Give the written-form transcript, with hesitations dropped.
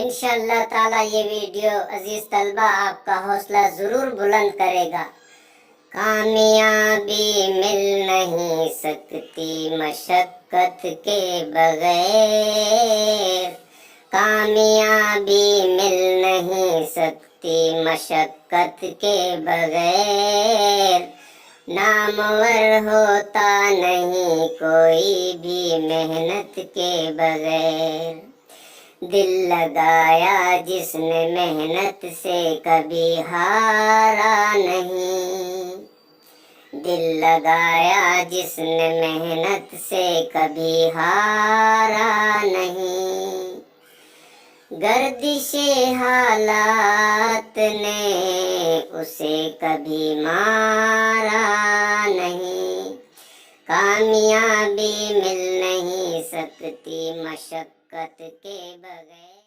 انشاءاللہ تعالی یہ ویڈیو عزیز طلبہ آپ کا حوصلہ ضرور بلند کرے گا۔ کامیابی مل نہیں سکتی مشقت کے بغیر، کامیابی مل نہیں سکتی مشقت کے بغیر، نامور ہوتا نہیں کوئی بھی محنت کے بغیر، دل لگایا جس نے محنت سے کبھی ہارا نہیں، دل لگایا جس نے محنت سے کبھی ہارا نہیں، گردش حالات نے اسے کبھی مارا نہیں، کامیابی مل نہیں سکتی مشقت کے بغیر۔